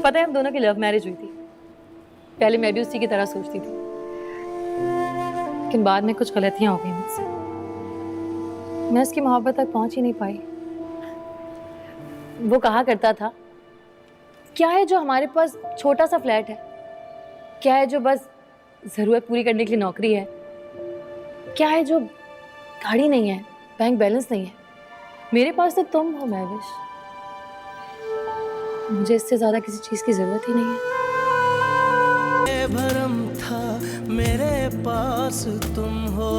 पता है हम दोनों की लव मैरिज हुई थी। पहले मैं भी उसी की तरह सोचती थी, लेकिन बाद में कुछ गलतियां हो गई मुझसे। मैं उसकी मोहब्बत तक पहुंच ही नहीं पाई। वो कहा करता था, क्या है जो हमारे पास छोटा सा फ्लैट है, क्या है जो बस जरूरत पूरी करने के लिए नौकरी है, क्या है जो गाड़ी नहीं है, बैंक बैलेंस नहीं है, मेरे पास तो तुम हो महविश। मुझे इससे ज्यादा किसी चीज की जरूरत ही नहीं है। भरम था मेरे पास तुम हो।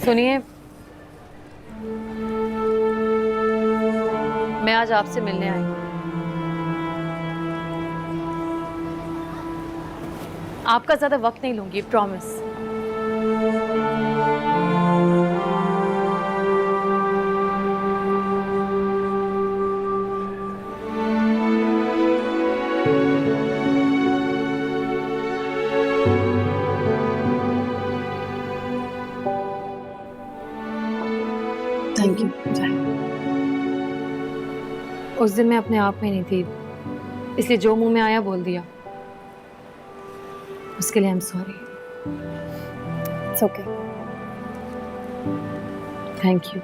सुनिए, मैं आज आपसे मिलने आई हूँ। आपका ज्यादा वक्त नहीं लूंगी, प्रॉमिस। Thank you. उस दिन मैं अपने आप में नहीं थी, इसलिए जो मुंह में आया बोल दिया। उसके लिए I am sorry. It's okay. Thank you.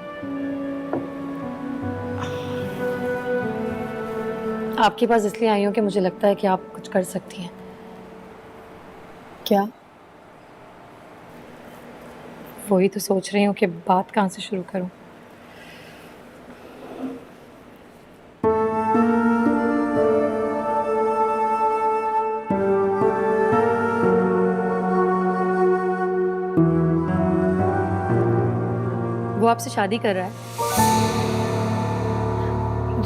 आपके पास इसलिए आई हूँ कि मुझे लगता है कि आप कुछ कर सकती हैं। क्या? वही तो सोच रही हूँ कि बात कहाँ से शुरू करूँ। वो आपसे शादी कर रहा है,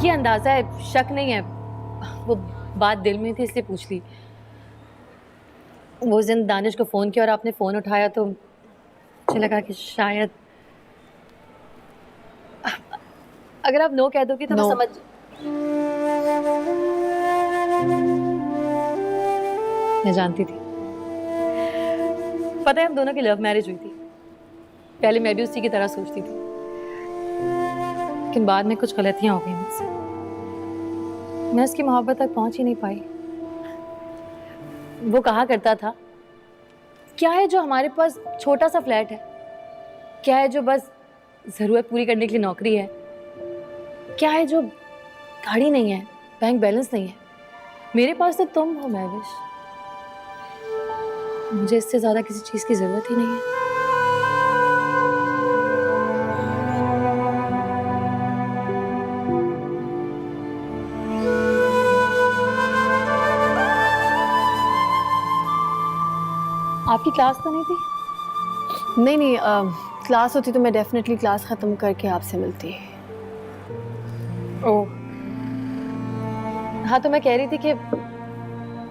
ये अंदाजा है, शक नहीं है। वो बात दिल में थी इसलिए पूछ ली। वो उस दिन दानिश को फोन किया और आपने फोन उठाया तो मुझे लगा कि शायद अगर आप नो कह दोगी तो No. मैं समझ। मैं जानती थी। पता है हम दोनों की लव मैरिज हुई थी। पहले मैं भी उसी की तरह सोचती थी, लेकिन बाद में कुछ गलतियां हो गई मुझसे। मैं उसकी मोहब्बत तक पहुंच ही नहीं पाई। वो कहा करता था, क्या है जो हमारे पास छोटा सा फ्लैट है, क्या है जो बस जरूरत पूरी करने के लिए नौकरी है, क्या है जो गाड़ी नहीं है, बैंक बैलेंस नहीं है, मेरे पास तो तुम हो महविश। मुझे इससे ज्यादा किसी चीज की जरूरत ही नहीं है। आपकी क्लास तो नहीं थी? नहीं नहीं, क्लास होती तो मैं डेफिनेटली क्लास ख़त्म करके आपसे मिलती। ओह हाँ, तो मैं कह रही थी कि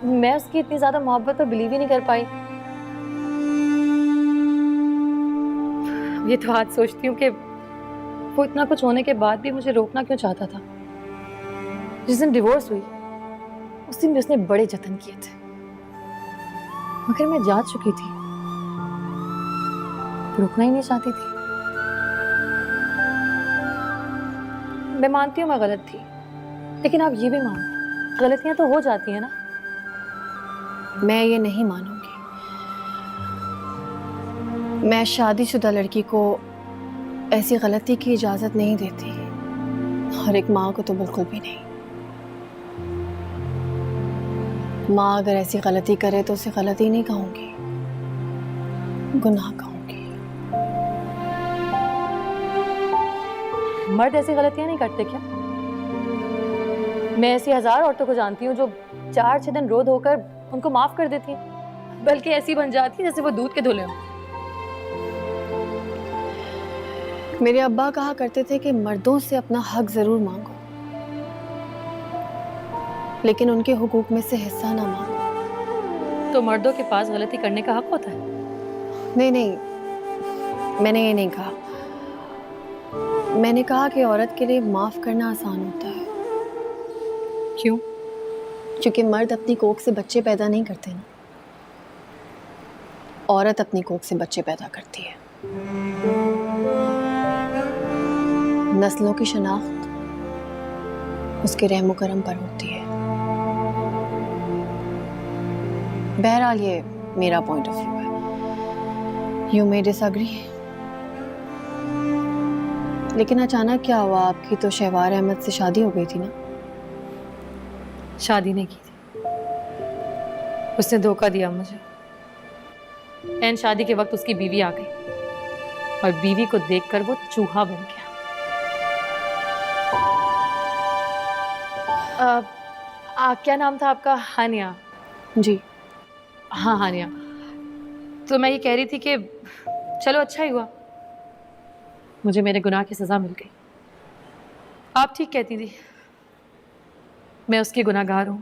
मैं उसकी इतनी ज्यादा मोहब्बत पर बिलीव ही नहीं कर पाई। ये तो आज सोचती हूँ कि वो इतना कुछ होने के बाद भी मुझे रोकना क्यों चाहता था। जिस दिन डिवोर्स हुई उस दिन भी उसने बड़े जतन किए थे, मगर मैं जा चुकी थी, रुकना ही नहीं चाहती थी। मैं मानती हूँ मैं गलत थी, लेकिन आप ये भी मानो गलतियां तो हो जाती है ना। मैं ये नहीं मानूंगी। मैं शादीशुदा लड़की को ऐसी गलती की इजाज़त नहीं देती, और एक माँ को तो बिल्कुल भी नहीं। माँ अगर ऐसी गलती करे तो उसे गलती नहीं कहूंगी, गुनाह कहूंगी। मर्द ऐसी गलतियां नहीं करते क्या? मैं ऐसी हजार औरतों को जानती हूँ जो 4-6 दिन रो धोकर उनको माफ कर देती हैं, बल्कि ऐसी बन जाती है जैसे वो दूध के धुले हों। मेरे अब्बा कहा करते थे कि मर्दों से अपना हक जरूर मांगो, लेकिन उनके हुकूक में से हिस्सा ना मांगो। तो मर्दों के पास गलती करने का हक होता है? नहीं नहीं, मैंने ये नहीं कहा। मैंने कहा कि औरत के लिए माफ करना आसान होता है। क्यों? क्योंकि मर्द अपनी कोख से बच्चे पैदा नहीं करते ना, औरत अपनी कोख से बच्चे पैदा करती है। नस्लों की शनाख्त उसके रहम करम पर होती है। बहरहाल ये मेरा पॉइंट ऑफ व्यू है, यू मे डिसएग्री। लेकिन अचानक क्या हुआ? आपकी तो शहवार अहमद से शादी हो गई थी ना? शादी नहीं की थी, उसने धोखा दिया मुझे। एन शादी के वक्त उसकी बीवी आ गई और बीवी को देखकर वो चूहा बन गया। क्या नाम था आपका? हानिया? जी हाँ हानिया। तो मैं ये कह रही थी कि चलो अच्छा ही हुआ, मुझे मेरे गुनाह की सजा मिल गई। आप ठीक कहती थी, मैं उसकी गुनाहगार हूं।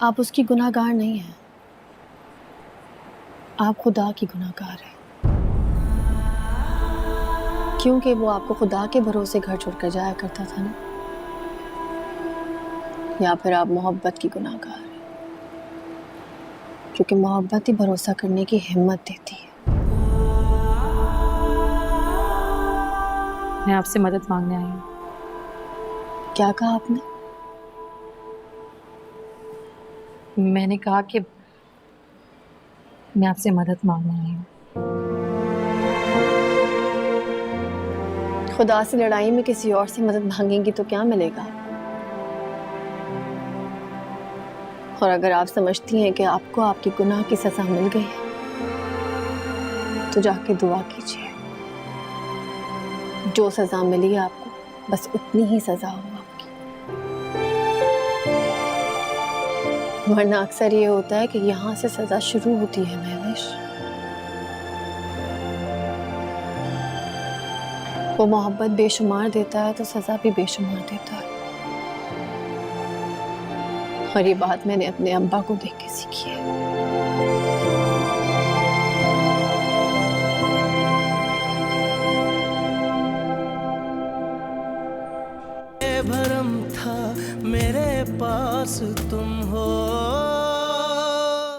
आप उसकी गुनाहगार नहीं हैं, आप खुदा की गुनाहगार हैं, क्योंकि वो आपको खुदा के भरोसे घर छोड़कर जाया करता था ना। या फिर आप मोहब्बत की गुनाहगार हैं, क्योंकि मोहब्बत ही भरोसा करने की हिम्मत देती है। मैं आपसे मदद मांगने आई हूँ। क्या कहा आपने? मैंने कहा कि मैं आपसे मदद मांगने आई हूँ। खुदा से लड़ाई में किसी और से मदद मांगेंगी तो क्या मिलेगा? और अगर आप समझती हैं कि आपको आपकी गुनाह की सजा मिल गई है, तो जाके दुआ कीजिए। जो सजा मिली है आपको, बस उतनी ही सजा हो आपकी। वरना अक्सर ये होता है कि यहाँ से सजा शुरू होती है महविश। वो मोहब्बत बेशुमार देता है तो सजा भी बेशुमार देता है। और ये बात मैंने अपने अब्बा को देख के सीखी है। भरम था मेरे पास तुम हो।